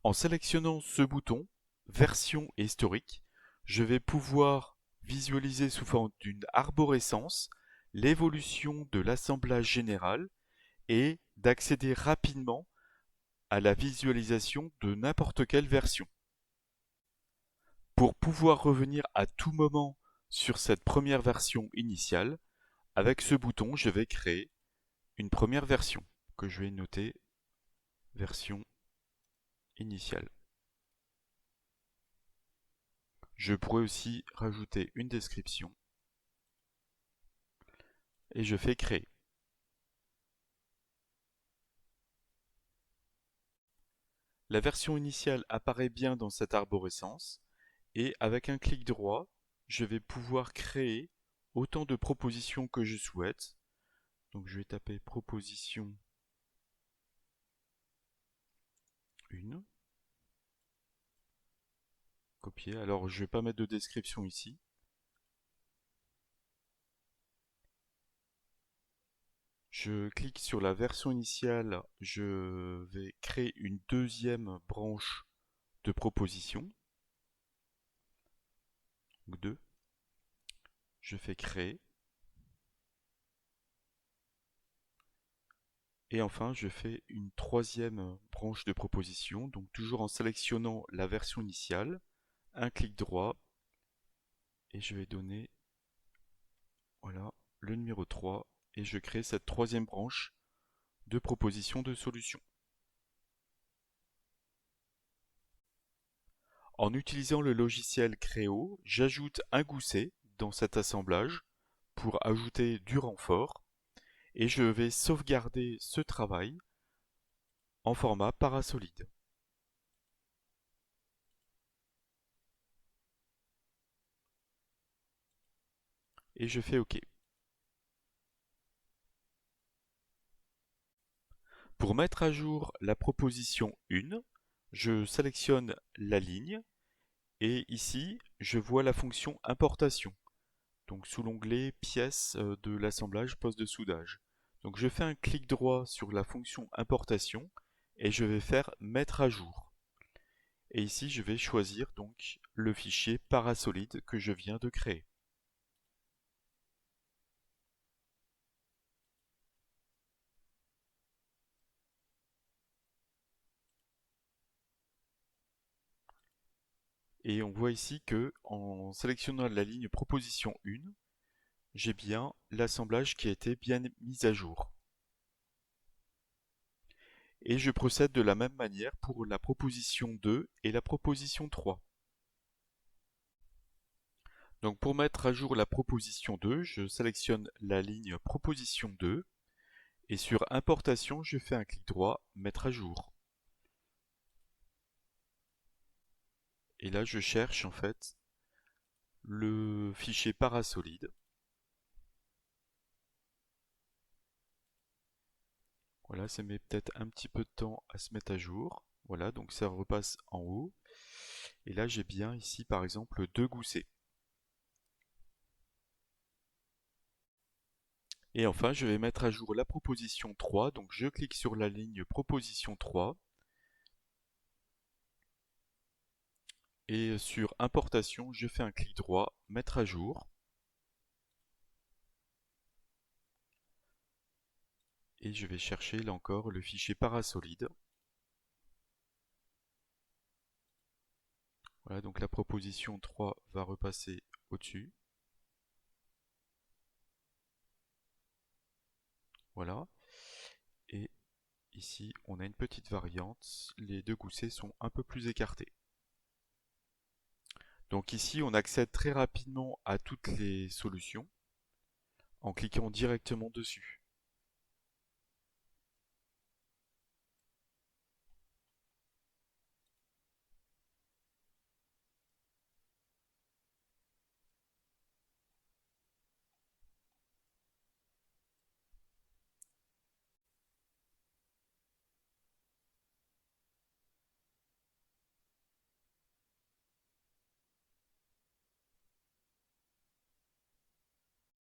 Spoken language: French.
En sélectionnant ce bouton, version et historique, je vais pouvoir visualiser sous forme d'une arborescence l'évolution de l'assemblage général et d'accéder rapidement à la visualisation de n'importe quelle version. Pour pouvoir revenir à tout moment sur cette première version initiale, avec ce bouton, je vais créer une première version que je vais noter version initiale. Je pourrais aussi rajouter une description et je fais créer. La version initiale apparaît bien dans cette arborescence et avec un clic droit, je vais pouvoir créer autant de propositions que je souhaite. Donc je vais taper proposition 1, copier. Alors je ne vais pas mettre de description ici. Je clique sur la version initiale, je vais créer une deuxième branche de proposition. Donc 2. Je fais créer. Et enfin, je fais une troisième branche de proposition, donc toujours en sélectionnant la version initiale, un clic droit, et je vais donner voilà, le numéro 3, et je crée cette troisième branche de proposition de solution. En utilisant le logiciel Créo, j'ajoute un gousset dans cet assemblage pour ajouter du renfort, et je vais sauvegarder ce travail en format parasolide. Et je fais OK. Pour mettre à jour la proposition 1, je sélectionne la ligne et ici je vois la fonction importation. Donc sous l'onglet pièces de l'assemblage poste de soudage. Donc je fais un clic droit sur la fonction importation et je vais faire mettre à jour. Et ici je vais choisir donc le fichier parasolide que je viens de créer. Et on voit ici que en sélectionnant la ligne proposition 1, j'ai bien l'assemblage qui a été bien mis à jour. Et je procède de la même manière pour la proposition 2 et la proposition 3. Donc pour mettre à jour la proposition 2, je sélectionne la ligne proposition 2 et sur importation, je fais un clic droit, mettre à jour. Et là, je cherche en fait le fichier parasolide. Voilà, ça met peut-être un petit peu de temps à se mettre à jour. Voilà, donc ça repasse en haut. Et là, j'ai bien ici, par exemple, deux goussets. Et enfin, je vais mettre à jour la proposition 3. Donc, je clique sur la ligne proposition 3. Et sur importation, je fais un clic droit, mettre à jour. Et je vais chercher là encore le fichier parasolide. Voilà, donc la proposition 3 va repasser au-dessus. Voilà. Et ici, on a une petite variante. Les deux goussets sont un peu plus écartés. Donc ici, on accède très rapidement à toutes les solutions en cliquant directement dessus.